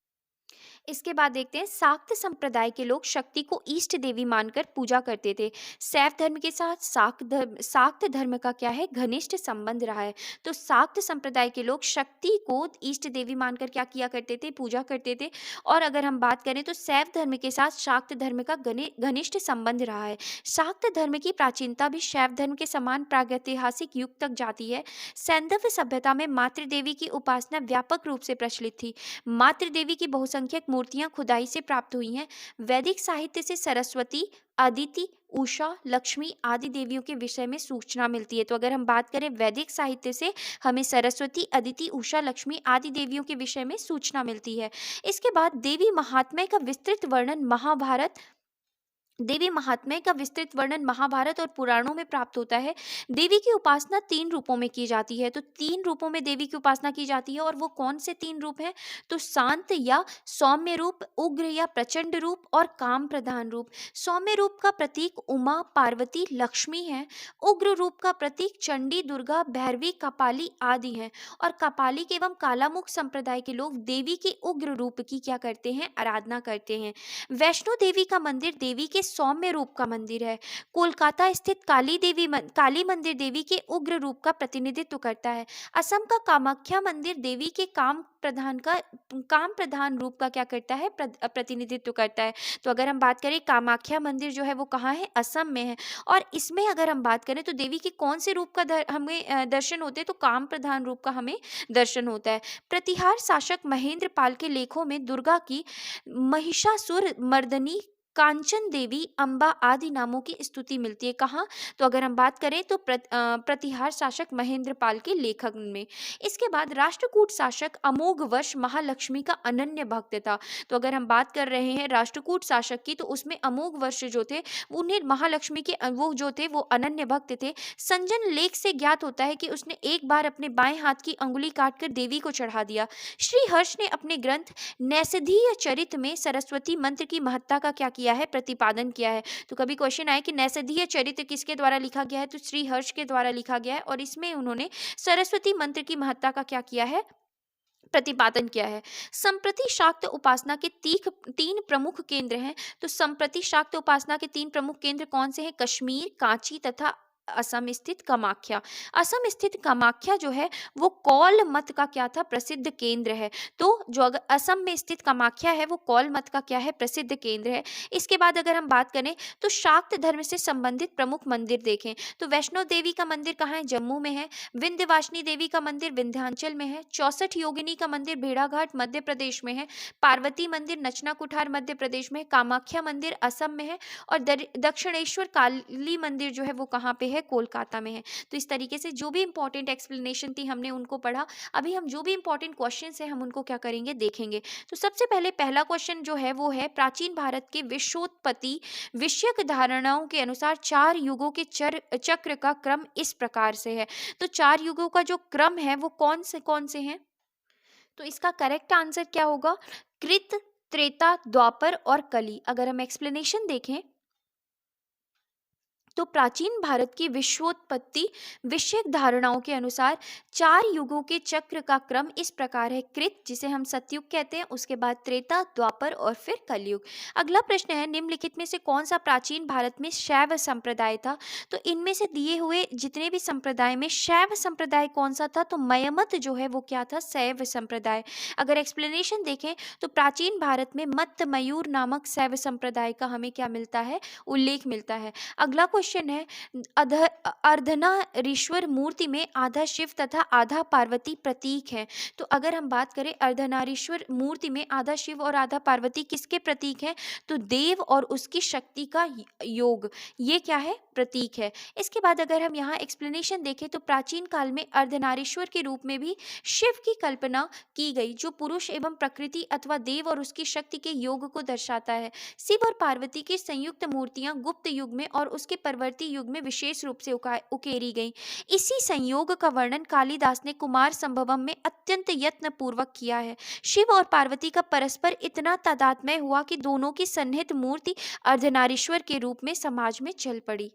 Speaker 1: इसके बाद देखते हैं शाक्त संप्रदाय के लोग शक्ति को इष्ट देवी मानकर पूजा करते थे। शैव धर्म के साथ शाक्त धर्म का क्या है, घनिष्ठ संबंध रहा है। तो शाक्त संप्रदाय के लोग शक्ति को इष्ट देवी मानकर क्या किया करते थे, पूजा करते थे। और अगर हम बात करें तो शैव धर्म के साथ शाक्त धर्म का घनिष्ठ संबंध रहा है। शाक्त धर्म की प्राचीनता भी शैव धर्म के समान प्रागैतिहासिक युग तक जाती है। सैंधव सभ्यता में मातृ देवी की उपासना व्यापक रूप से प्रचलित थी। मातृ देवी की बहुसंख्यक मूर्तियां खुदाई से प्राप्त हुई हैं। वैदिक साहित्य से सरस्वती, अदिति, उषा, लक्ष्मी आदि देवियों के विषय में सूचना मिलती है। तो अगर हम बात करें वैदिक साहित्य से हमें सरस्वती, अदिति, उषा, लक्ष्मी आदि देवियों के विषय में सूचना मिलती है। इसके बाद देवी महात्म्य का विस्तृत वर्णन महाभारत और पुराणों में प्राप्त होता है। देवी की उपासना 3 रूपों में की जाती है। तो 3 रूपों में देवी की उपासना की जाती है, और वो कौन से 3 रूप हैं, तो शांत या सौम्य रूप, उग्र या प्रचंड रूप, और काम प्रधान रूप। सौम्य रूप का प्रतीक उमा, पार्वती, लक्ष्मी है। उग्र रूप का प्रतीक चंडी, दुर्गा, भैरवी, कपाली आदि हैं। और कपालिक एवं कालामुख संप्रदाय के लोग देवी के उग्र रूप की क्या करते हैं, आराधना करते हैं। वैष्णो देवी का मंदिर देवी के सौम्य रूप का मंदिर है। कोलकाता स्थित काली मंदिर देवी के उग्र रूप का प्रतिनिधित्व करता है। असम का कामाख्या मंदिर देवी के काम प्रधान रूप का क्या करता है, प्रतिनिधित्व करता है। तो अगर हम बात करें कामाख्या मंदिर जो है वो कहाँ है, असम में है। और इसमें अगर हम बात करें तो देवी के कौन से रूप का हमें दर्शन होते हैं, तो काम प्रधान रूप का हमें दर्शन होता है। प्रतिहार शासक महेंद्र पाल के लेखों में दुर्गा की महिषासुर मर्दनी, कांचन देवी, अंबा आदि नामों की स्तुति मिलती है। कहाँ, तो अगर हम बात करें तो प्रतिहार शासक महेंद्र पाल के लेखक में। इसके बाद राष्ट्रकूट शासक अमोघ वर्ष महालक्ष्मी का अनन्य भक्त था। तो अगर हम बात कर रहे हैं राष्ट्रकूट शासक की, तो उसमें अमोघ वर्ष जो थे उन्हें महालक्ष्मी के वो जो थे वो अनन्य भक्त थे। संजन लेख से ज्ञात होता है कि उसने एक बार अपने बाएं हाथ की अंगुली काटकर देवी को चढ़ा दिया। श्री हर्ष ने अपने ग्रंथ नैषधीय चरित में सरस्वती मंत्र की महत्ता का क्या किया है, प्रतिपादन किया है। तो कभी क्वेश्चन आए कि नैषधीय चरित किसके द्वारा लिखा गया है, तो श्री हर्ष के द्वारा लिखा गया है, और इसमें उन्होंने सरस्वती मंत्र की महत्ता का क्या किया है, प्रतिपादन किया है। संप्रति शाक्त उपासना के 3 प्रमुख केंद्र हैं। तो संप्रति शाक्त उपासना के 3 प्रमुख केंद्र कौन से हैं, कश्मीर, कांची तथा असम स्थित कामाख्या। असम स्थित कामाख्या जो है वो कौल मत का क्या था, प्रसिद्ध केंद्र है। तो जो अगर असम में स्थित कामाख्या है वो कौल मत का क्या है, प्रसिद्ध केंद्र है। इसके बाद अगर हम बात करें तो शाक्त धर्म से संबंधित प्रमुख मंदिर देखें तो वैष्णो देवी का मंदिर कहाँ है, जम्मू में है। विंध्यवासिनी देवी का मंदिर विंध्याचल में है। 64 योगिनी का मंदिर भेड़ाघाट मध्य प्रदेश में है। पार्वती मंदिर नचना कुठार मध्य प्रदेश में है। कामाख्या मंदिर असम में है। और दक्षिणेश्वर काली मंदिर जो है वो कहाँ पे है, कोलकाता में है। तो इस तरीके से जो भी इंपॉर्टेंट एक्सप्लेनेशन थी हमने उनको पढ़ा। अभी हम जो भी इंपॉर्टेंट क्वेश्चंस हैं हम उनको क्या करेंगे, देखेंगे। तो सबसे पहले पहला क्वेश्चन जो है वो है, प्राचीन भारत के विश्वोत्पत्ति विषयक धारणाओं के अनुसार 4 युगों के चक्र का क्रम इस प्रकार से है। तो 4 युगों का जो क्रम है वो कौन से हैं, तो इसका करेक्ट आंसर क्या होगा, कृत, त्रेता, द्वापर और कली। अगर हम एक्सप्लेनेशन देखें तो प्राचीन भारत की विश्वोत्पत्ति विषयक धारणाओं के अनुसार 4 युगों के चक्र का क्रम इस प्रकार है। कृत, जिसे हम सतयुग कहते हैं, उसके बाद त्रेता, द्वापर और फिर कलयुग। अगला प्रश्न है, निम्नलिखित में से कौन सा प्राचीन भारत में शैव संप्रदाय था? तो इनमें से दिए हुए जितने भी संप्रदाय में शैव संप्रदाय कौन सा था? तो मयमत जो है वो क्या था? शैव संप्रदाय। अगर एक्सप्लेनेशन देखें तो प्राचीन भारत में मत्त मयूर नामक शैव संप्रदाय का हमें क्या मिलता है? उल्लेख मिलता है। अगला क्वेश्चन है, अर्धनारीश्वर मूर्ति में आधा शिव तथा आधा पार्वती प्रतीक है। तो अगर हम बात करें अर्धनारीश्वर मूर्ति में आधा शिव और आधा पार्वती किसके प्रतीक है? तो देव और उसकी शक्ति का योग, ये क्या है? प्रतीक है। इसके बाद अगर हम यहाँ एक्सप्लेनेशन देखें तो प्राचीन काल में अर्धनारीश्वर के रूप में भी शिव की कल्पना की गई, जो पुरुष एवं प्रकृति अथवा देव और उसकी शक्ति के योग को दर्शाता है। शिव और पार्वती की संयुक्त मूर्तियां गुप्त युग में और उसके परवर्ती युग में विशेष रूप से उकेरी गईं। इसी संयोग का वर्णन कालिदास ने कुमार संभवम में अत्यंत यत्न पूर्वक किया है। शिव और पार्वती का परस्पर इतना तादात्म्य हुआ कि दोनों की सन्निहित मूर्ति अर्धनारीश्वर के रूप में समाज में चल पड़ी।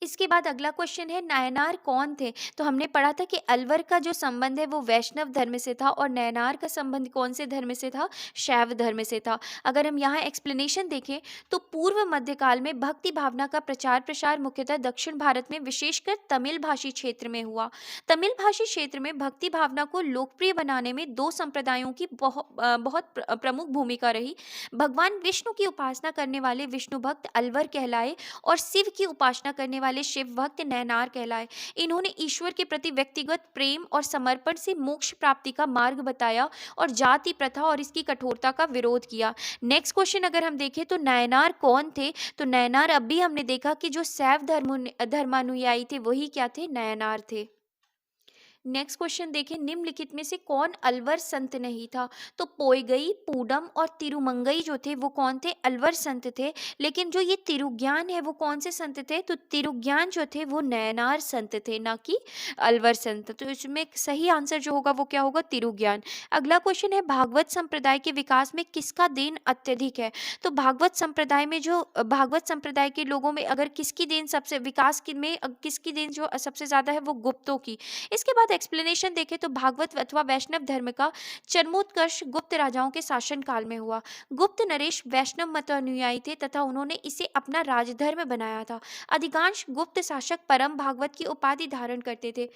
Speaker 1: इसके बाद अगला क्वेश्चन है, नायनार कौन थे? तो हमने पढ़ा था कि अलवर का जो संबंध है वो वैष्णव धर्म से था और नयनार का संबंध कौन से धर्म से था? शैव धर्म से था। अगर हम यहाँ एक्सप्लेनेशन देखें तो पूर्व मध्यकाल में भक्ति भावना का प्रचार प्रसार मुख्यतः दक्षिण भारत में विशेषकर तमिल भाषी क्षेत्र में हुआ। तमिल भाषी क्षेत्र में भक्ति भावना को लोकप्रिय बनाने में 2 संप्रदायों की बहुत प्रमुख भूमिका रही। भगवान विष्णु की उपासना करने वाले विष्णु भक्त अलवर कहलाए और शिव की उपासना करने वाले शिव भक्त नैनार कहलाए। इन्होंने ईश्वर के प्रति व्यक्तिगत प्रेम और समर्पण से मोक्ष प्राप्ति का मार्ग बताया और जाति प्रथा और इसकी कठोरता का विरोध किया। नेक्स्ट क्वेश्चन अगर हम देखें तो नैनार कौन थे? तो नैनार अभी हमने देखा कि जो शैव धर्मानुयायी थे वही क्या थे? नैनार थे। नेक्स्ट क्वेश्चन देखें, निम्नलिखित में से कौन अलवर संत नहीं था? तो पोइगई, पूडम और तिरुमंगई जो थे वो कौन थे? अलवर संत थे। लेकिन जो ये तिरुज्ञान है वो कौन से संत थे? तो तिरुज्ञान जो थे वो नयनार संत थे, ना कि अलवर संत। तो इसमें सही आंसर जो होगा वो क्या होगा? तिरुज्ञान। अगला क्वेश्चन है, भागवत संप्रदाय के विकास में किसका देन अत्यधिक है? तो भागवत संप्रदाय में जो भागवत संप्रदाय के लोगों में अगर किसकी देन सबसे किसकी देन जो सबसे ज्यादा है वो गुप्तों की। इसके बाद एक्सप्लेनेशन देखें तो भागवत अथवा वैष्णव धर्म का चरमोत्कर्ष गुप्त राजाओं के शासन काल में हुआ। गुप्त नरेश वैष्णव मत अनुयायी थे तथा उन्होंने इसे अपना राजधर्म बनाया था। अधिकांश गुप्त शासक परम भागवत की उपाधि धारण करते थे।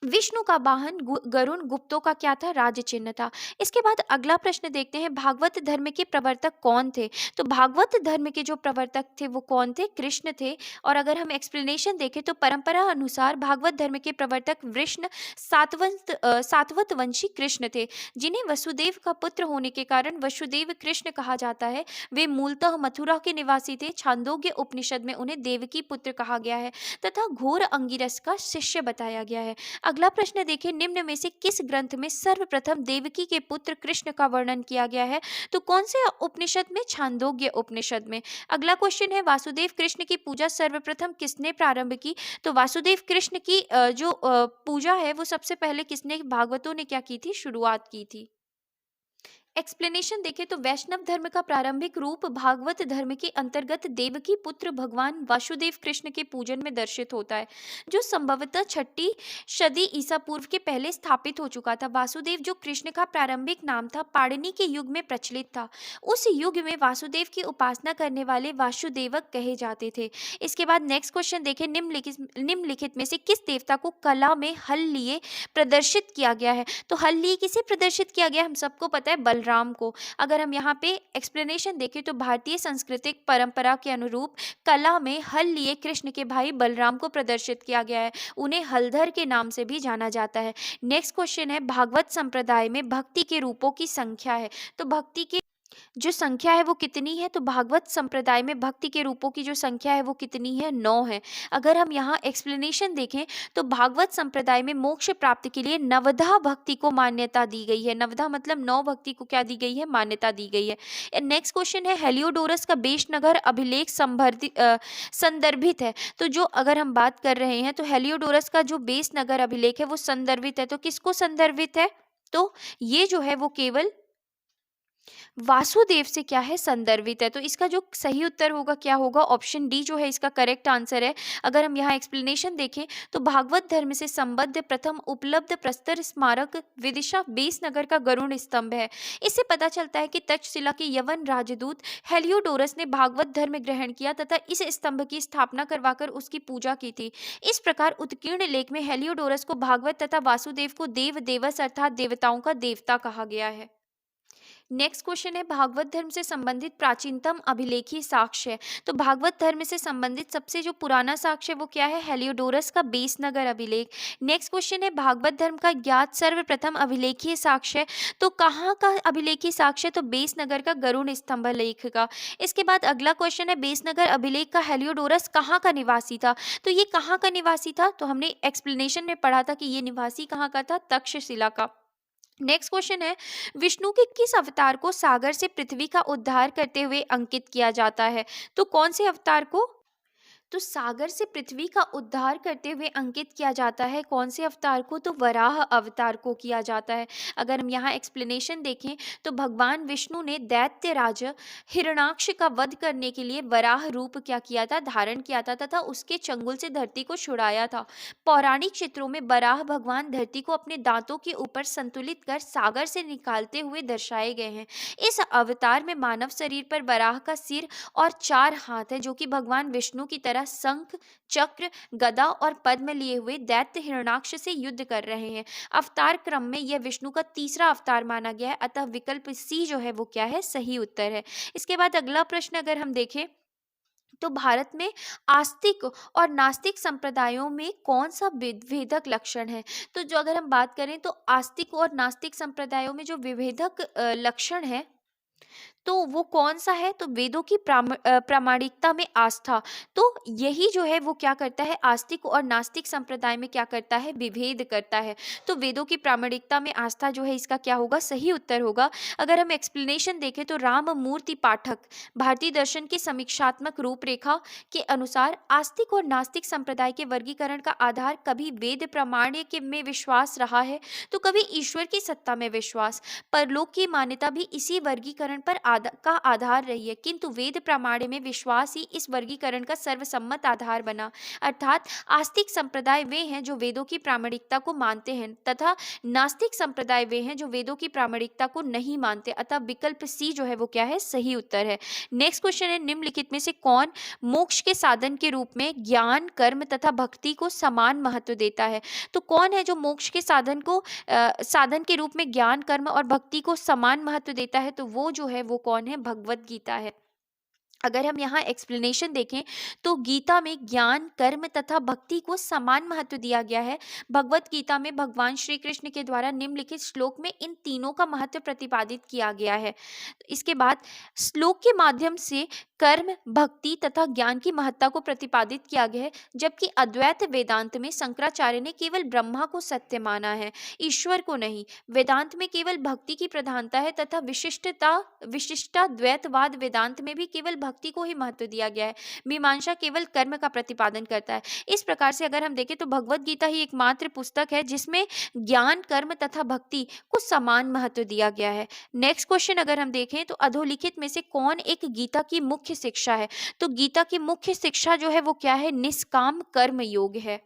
Speaker 1: विष्णु का वाहन गरुण गुप्तों का क्या था? राज चिन्ह था। इसके बाद अगला प्रश्न देखते हैं, भागवत धर्म के प्रवर्तक कौन थे? तो भागवत धर्म के जो प्रवर्तक थे वो कौन थे? कृष्ण थे। और अगर हम एक्सप्लेनेशन देखें तो परंपरा अनुसार भागवत धर्म के प्रवर्तक वृष्ण सातवत वंशी कृष्ण थे, जिन्हें वसुदेव का पुत्र होने के कारण वसुदेव कृष्ण कहा जाता है। वे मूलतः मथुरा के निवासी थे। छांदोग्य उपनिषद में उन्हें देवकी पुत्र कहा गया है तथा घोर अंगिरस का शिष्य बताया गया है। अगला प्रश्न देखिए, निम्न में से किस ग्रंथ में सर्वप्रथम देवकी के पुत्र कृष्ण का वर्णन किया गया है? तो कौन से उपनिषद में? छांदोग्य उपनिषद में। अगला क्वेश्चन है, वासुदेव कृष्ण की पूजा सर्वप्रथम किसने प्रारंभ की? तो वासुदेव कृष्ण की जो पूजा है वो सबसे पहले किसने, भागवतों ने क्या की थी? शुरुआत की थी। एक्सप्लेनेशन देखें तो वैष्णव धर्म का प्रारंभिक रूप भागवत धर्म के अंतर्गत देवकी पुत्र भगवान वासुदेव कृष्ण के पूजन में दर्शित होता है, जो संभवतः 6ठी सदी ईसा पूर्व के पहले स्थापित हो चुका था। वासुदेव जो कृष्ण का प्रारंभिक नाम था, पाणिनि के युग में प्रचलित था। उस युग में वासुदेव की उपासना करने वाले वासुदेवक कहे जाते थे। इसके बाद नेक्स्ट क्वेश्चन देखें, निम्नलिखित में से किस देवता को कला में हल लिए प्रदर्शित किया गया है? तो हल लिए किसे प्रदर्शित किया गया? हम सबको पता है, बलराम को। अगर हम यहाँ पे एक्सप्लेनेशन देखें तो भारतीय सांस्कृतिक परंपरा के अनुरूप कला में हल लिए कृष्ण के भाई बलराम को प्रदर्शित किया गया है। उन्हें हलधर के नाम से भी जाना जाता है। नेक्स्ट क्वेश्चन है, भागवत संप्रदाय में भक्ति के रूपों की संख्या है। तो भक्ति की जो संख्या है वो कितनी है? तो भागवत संप्रदाय में भक्ति के रूपों की जो संख्या है वो कितनी है? 9 है। अगर हम यहाँ एक्सप्लेनेशन देखें तो भागवत संप्रदाय में मोक्ष प्राप्ति के लिए नवधा भक्ति को मान्यता दी गई है। नवधा मतलब 9 भक्ति को क्या दी गई है? मान्यता दी गई है। नेक्स्ट क्वेश्चन है, हेलियोडोरस का बेश नगर अभिलेख संदर्भित है। तो जो अगर हम बात कर रहे हैं तो हेलियोडोरस का जो बेश नगर अभिलेख है वो संदर्भित है। तो किसको संदर्भित है? तो ये जो है वो केवल वासुदेव से क्या है संदर्भित है। तो इसका जो सही उत्तर होगा क्या होगा, ऑप्शन डी जो है इसका करेक्ट आंसर है। अगर हम यहाँ एक्सप्लेनेशन देखें तो भागवत धर्म से संबद्ध प्रथम उपलब्ध प्रस्तर स्मारक विदिशा बेसनगर का गरुड़ स्तंभ है। इससे पता चलता है कि तक्षशिला के यवन राजदूत हेलियोडोरस ने भागवत धर्म ग्रहण किया तथा इस स्तंभ की स्थापना करवाकर उसकी पूजा की थी। इस प्रकार उत्कीर्ण लेख में हेलियोडोरस को भागवत तथा वासुदेव को देव देवस अर्थात देवताओं का देवता कहा गया है। नेक्स्ट क्वेश्चन है भागवत धर्म से संबंधित प्राचीनतम अभिलेखीय साक्ष्य है। तो भागवत धर्म से संबंधित सबसे जो पुराना साक्ष्य वो क्या है, हेलियोडोरस का बेसनगर अभिलेख। नेक्स्ट क्वेश्चन है भागवत धर्म का ज्ञात सर्वप्रथम अभिलेखीय साक्ष्य। तो कहाँ का अभिलेखीय साक्ष्य, तो बेसनगर का गरुड़ स्तंभ लेख का। इसके बाद अगला क्वेश्चन है बेसनगर अभिलेख का हेलियोडोरस कहाँ का निवासी था। तो ये कहाँ का निवासी था, तो हमने एक्सप्लेनेशन में पढ़ा था कि ये निवासी कहाँ का था, तक्षशिला का। नेक्स्ट क्वेश्चन है विष्णु के किस अवतार को सागर से पृथ्वी का उद्धार करते हुए अंकित किया जाता है। तो कौन से अवतार को, तो सागर से पृथ्वी का उद्धार करते हुए अंकित किया जाता है कौन से अवतार को, तो वराह अवतार को किया जाता है। अगर हम यहाँ एक्सप्लेनेशन देखें तो भगवान विष्णु ने दैत्य राज हिरणाक्ष का वध करने के लिए वराह रूप क्या किया था, धारण किया था तथा उसके चंगुल से धरती को छुड़ाया था। पौराणिक चित्रों में वराह भगवान धरती को अपने दांतों के ऊपर संतुलित कर सागर से निकालते हुए दर्शाए गए हैं। इस अवतार में मानव शरीर पर वराह का सिर और 4 हाथ है, जो कि भगवान विष्णु की तरह शंख चक्र गदा और पद्म लिए हुए दैत्य हिरणाक्ष से युद्ध कर रहे हैं। अवतार क्रम में यह विष्णु का तीसरा अवतार माना गया है, अतः विकल्प सी जो है वो क्या है, सही उत्तर है। इसके बाद अगला प्रश्न अगर हम देखें तो भारत में आस्तिक और नास्तिक संप्रदायों में कौन सा विभेदक लक्षण है। तो जो अगर हम बात करें तो आस्तिक और नास्तिक संप्रदायों में जो विभेदक लक्षण है तो वो कौन सा है, तो वेदों की प्रामाणिकता में आस्था। तो यही जो है वो क्या करता है, आस्तिक और नास्तिक संप्रदाय में क्या करता है, विभेद करता है। तो वेदों की प्रामाणिकता में आस्था जो है इसका क्या होगा, सही उत्तर होगा। अगर हम एक्सप्लेनेशन देखें तो राम मूर्ति पाठक भारतीय दर्शन की समीक्षात्मक रूपरेखा के अनुसार आस्तिक और नास्तिक संप्रदाय के वर्गीकरण का आधार कभी वेद प्रामाण्य के में विश्वास रहा है तो कभी ईश्वर की सत्ता में विश्वास। परलोक की मान्यता भी इसी वर्गीकरण पर का आधार रही है, किंतु वेद प्रामाण्य में विश्वास ही इस वर्गीकरण का सर्वसम्मत आधार बना। अर्थात आस्तिक संप्रदाय वे हैं जो वेदों की प्रामाणिकता को मानते हैं तथा नास्तिक संप्रदाय वे हैं जो वेदों की प्रामाणिकता को नहीं मानते। अतः विकल्प सी जो है वो क्या है, सही उत्तर है। नेक्स्ट क्वेश्चन है निम्नलिखित में से कौन मोक्ष के साधन के रूप में ज्ञान कर्म तथा भक्ति को समान महत्व देता है। तो कौन है जो मोक्ष के साधन के रूप में ज्ञान कर्म और भक्ति को समान महत्व देता है, तो वो जो है वो कौन है, भगवत गीता है। अगर हम यहाँ एक्सप्लेनेशन देखें तो गीता में ज्ञान कर्म तथा भक्ति को समान महत्व दिया गया है। भगवत गीता में भगवान श्री कृष्ण के द्वारा निम्नलिखित श्लोक में इन तीनों का महत्व प्रतिपादित किया गया है। इसके बाद श्लोक के माध्यम से कर्म भक्ति तथा ज्ञान की महत्ता को प्रतिपादित किया गया है, जबकि अद्वैत वेदांत में शंकराचार्य ने केवल ब्रह्मा को सत्य माना है, ईश्वर को नहीं। वेदांत में केवल भक्ति की प्रधानता है तथा विशिष्टाद्वैतवाद वेदांत में भी केवल भक्ति को ही महत्व दिया गया है। मीमांसा केवल कर्म का प्रतिपादन करता है। इस प्रकार से अगर हम देखें तो भगवत गीता ही एकमात्र पुस्तक है जिसमें ज्ञान कर्म तथा भक्ति को समान महत्व दिया गया है। नेक्स्ट क्वेश्चन अगर हम देखें तो अधोलिखित में से कौन एक गीता की मुख्य शिक्षा है। तो गीता की मुख्य शिक्षा जो है वो क्या है, निष्काम कर्म योग है।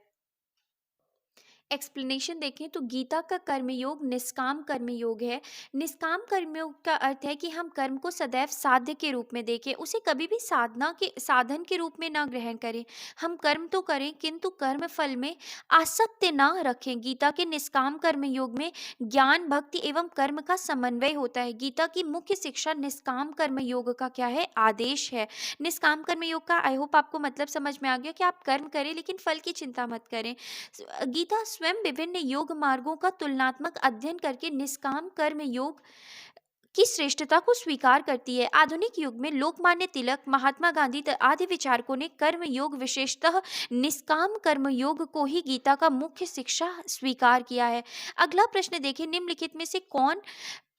Speaker 1: एक्सप्लेनेशन देखें तो गीता का कर्मयोग निष्काम कर्मयोग है। निष्काम कर्मयोग का अर्थ है कि हम कर्म को सदैव साध्य के रूप में देखें, उसे कभी भी साधन के रूप में ना ग्रहण करें। हम कर्म तो करें किंतु कर्म फल में आसक्ति ना रखें। गीता के निष्काम कर्मयोग में ज्ञान भक्ति एवं कर्म का समन्वय होता है। गीता की मुख्य शिक्षा निष्काम कर्मयोग का क्या है, आदेश है। निष्काम कर्मयोग का आई होप आपको मतलब समझ में आ गया कि आप कर्म करें लेकिन फल की चिंता मत करें। गीता स्वयं विभिन्न योग मार्गों का तुलनात्मक अध्ययन करके निष्काम कर्म योग की श्रेष्ठता को स्वीकार करती है। आधुनिक युग में लोकमान्य तिलक महात्मा गांधी आदि विचारकों ने कर्म योग विशेषतः निष्काम कर्म योग को ही गीता का मुख्य शिक्षा स्वीकार किया है। अगला प्रश्न देखें निम्नलिखित में से कौन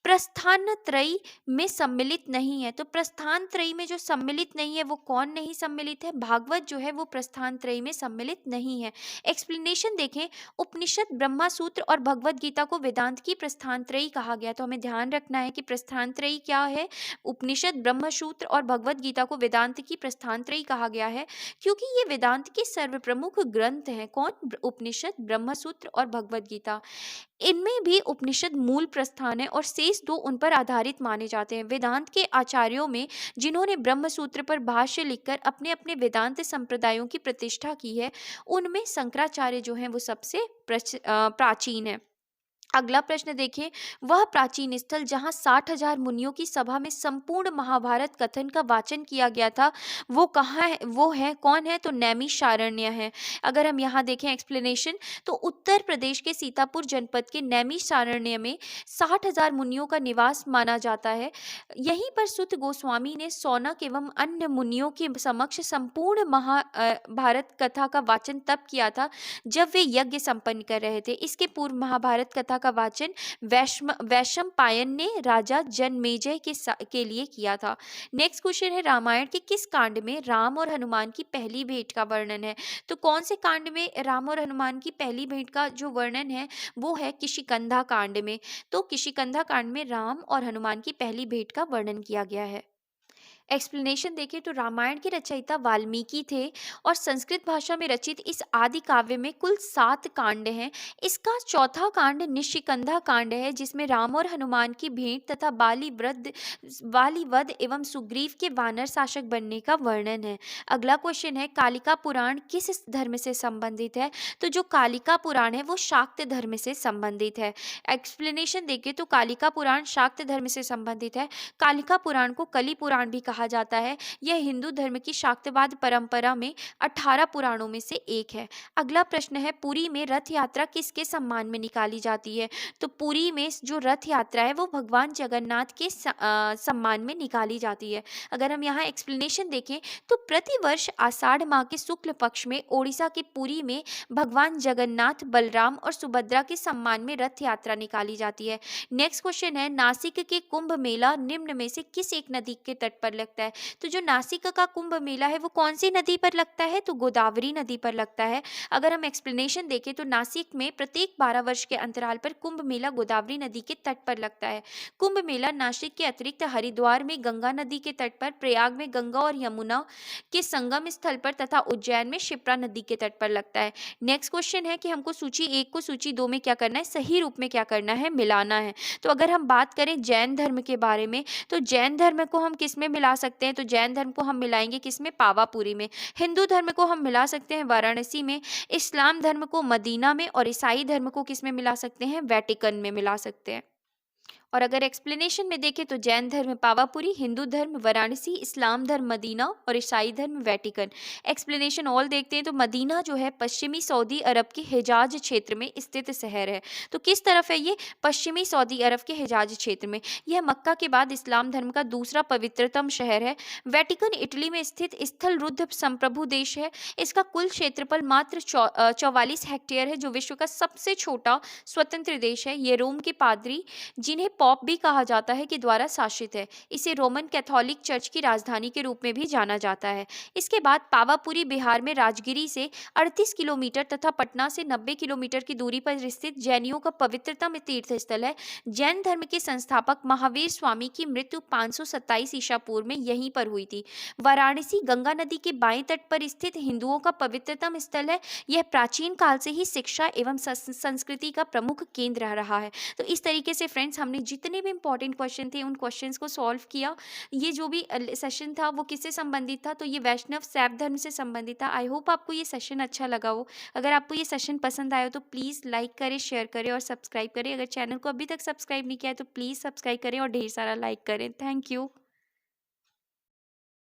Speaker 1: प्रस्थान त्रयी में सम्मिलित नहीं है। तो प्रस्थान त्रयी में जो सम्मिलित नहीं है वो कौन नहीं सम्मिलित है? भागवत जो है वो प्रस्थान त्रयी में सम्मिलित नहीं है। एक्सप्लेनेशन देखें, उपनिषद, ब्रह्मा सूत्र और भगवत गीता को वेदांत की प्रस्थान त्रयी कहा गया। तो हमें ध्यान रखना है कि प्रस्थान त्रयी क्या है। उपनिषद, ब्रह्म सूत्र और भगवत गीता को वेदांत की प्रस्थान त्रयी कहा गया है क्योंकि ये वेदांत के सर्वप्रमुख ग्रंथ हैं। कौन? उपनिषद, ब्रह्म सूत्र और भगवत गीता। इनमें भी उपनिषद मूल प्रस्थान है और शेष दो उन पर आधारित माने जाते हैं। वेदांत के आचार्यों में जिन्होंने ब्रह्म सूत्र पर भाष्य लिखकर अपने अपने वेदांत संप्रदायों की प्रतिष्ठा की है, उनमें शंकराचार्य जो हैं वो सबसे प्राचीन है। अगला प्रश्न देखिए, वह प्राचीन स्थल जहां 60,000 मुनियों की सभा में संपूर्ण महाभारत कथन का वाचन किया गया था, वो कहाँ है? वो है कौन है? तो नैमिषारण्य है। अगर हम यहाँ देखें एक्सप्लेनेशन, तो उत्तर प्रदेश के सीतापुर जनपद के नैमिषारण्य में 60,000 मुनियों का निवास माना जाता है। यहीं पर सुत गोस्वामी ने सौनक एवं अन्य मुनियों के समक्ष संपूर्ण महाभारत कथा का वाचन तब किया था जब वे यज्ञ संपन्न कर रहे थे। इसके पूर्व महाभारत कथा का वाचन वैशंपायन ने राजा जनमेजय के लिए किया था। नेक्स्ट क्वेश्चन है, रामायण के किस कांड में राम और हनुमान की पहली भेंट का वर्णन है? तो कौन से कांड में राम और हनुमान की पहली भेंट का जो वर्णन है वो है किष्किंधा कांड में। तो किष्किंधा कांड में राम और हनुमान की पहली भेंट का वर्णन किया गया है। एक्सप्लेनेशन देखें तो रामायण के रचयिता वाल्मीकि थे और संस्कृत भाषा में रचित इस आदि काव्य में कुल 7 कांड हैं। इसका चौथा कांड निशिकंधा कांड है जिसमें राम और हनुमान की भेंट तथा बाली वध एवं सुग्रीव के वानर शासक बनने का वर्णन है। अगला क्वेश्चन है, कालिका पुराण किस धर्म से संबंधित है? तो जो कालिका पुराण है वो शाक्त धर्म से संबंधित है। एक्सप्लेनेशन देखें तो कालिका पुराण शाक्त धर्म से संबंधित है। कालिका पुराण को कली पुराण भी कहा जाता है। यह हिंदू धर्म की शाक्तवाद परंपरा में 18 पुराणों में से एक है। अगला प्रश्न है, पुरी में रथ यात्रा किसके सम्मान में निकाली जाती है? तो पुरी में जो रथ यात्रा है वो भगवान जगन्नाथ के सम्मान में निकाली जाती है। अगर हम यहाँ एक्सप्लेनेशन देखें तो प्रतिवर्ष आषाढ़ माह के शुक्ल पक्ष में ओडिशा के पुरी में भगवान जगन्नाथ, बलराम और सुभद्रा के सम्मान में रथ यात्रा निकाली जाती है। नेक्स्ट क्वेश्चन है, नासिक के कुंभ मेला निम्न में से किस एक नदी के तट पर लगता है? तो जो नासिक का कुंभ मेला है वो कौन सी नदी पर लगता है? तो गोदावरी नदी पर लगता है। अगर हम एक्सप्लेनेशन देखें तो नासिक में प्रत्येक 12 वर्ष के अंतराल पर कुंभ मेला गोदावरी नदी के तट पर लगता है। कुंभ मेला नासिक के अतिरिक्त हरिद्वार में गंगा नदी के तट पर, प्रयाग में गंगा और यमुना के संगम स्थल पर तथा उज्जैन में शिप्रा नदी के तट पर लगता है। नेक्स्ट क्वेश्चन है कि हमको सूची 1 को सूची 2 में क्या करना है? सही रूप में क्या करना है? मिलाना है। तो अगर हम बात करें जैन धर्म के बारे में, तो जैन धर्म को हम किस में मिला सकते हैं? तो जैन धर्म को हम मिलाएंगे किसमें? पावापुरी में। हिंदू धर्म को हम मिला सकते हैं वाराणसी में, इस्लाम धर्म को मदीना में और ईसाई धर्म को किस में मिला सकते हैं? वेटिकन में मिला सकते हैं। और अगर एक्सप्लेनेशन में देखें तो जैन धर्म पावापुरी, हिंदू धर्म वाराणसी, इस्लाम धर्म मदीना और ईसाई धर्म वेटिकन। एक्सप्लेनेशन ऑल देखते हैं तो मदीना जो है पश्चिमी सऊदी अरब के हिजाज क्षेत्र में स्थित शहर है। तो किस तरफ है ये? पश्चिमी सऊदी अरब के हिजाज क्षेत्र में। यह मक्का के बाद इस्लाम धर्म का दूसरा पवित्रतम शहर है। वेटिकन इटली में स्थित स्थल रुद्ध संप्रभु देश है। इसका कुल क्षेत्रफल मात्र 44 हेक्टेयर है, जो विश्व का सबसे छोटा स्वतंत्र देश है। ये रोम के पादरी, जिन्हें पॉप भी कहा जाता है, के द्वारा शासित है। इसे रोमन कैथोलिक चर्च की राजधानी के रूप में भी जाना जाता है। इसके बाद पावापुरी बिहार में राजगिरी से 38 किलोमीटर तथा पटना से 90 किलोमीटर की दूरी पर स्थित जैनियों का पवित्रतम तीर्थ स्थल है। जैन धर्म के संस्थापक महावीर स्वामी की मृत्यु 527 ईसा पूर्व में यहीं पर हुई थी। वाराणसी गंगा नदी के बाएं तट पर स्थित हिंदुओं का पवित्रतम स्थल है। यह प्राचीन काल से ही शिक्षा एवं संस्कृति का प्रमुख केंद्र रहा है। तो इस तरीके से फ्रेंड्स हमने जितने भी इंपॉर्टेंट क्वेश्चन थे उन क्वेश्चंस को सॉल्व किया। ये जो भी सेशन था वो किससे संबंधित था? तो ये वैष्णव शैव धर्म से संबंधित था। आई होप आपको ये सेशन अच्छा लगा हो। अगर आपको ये सेशन पसंद आया हो तो प्लीज़ लाइक करें, शेयर करें और सब्सक्राइब करें। अगर चैनल को अभी तक सब्सक्राइब नहीं किया है तो प्लीज़ सब्सक्राइब करें और ढेर सारा लाइक करें। Thank you.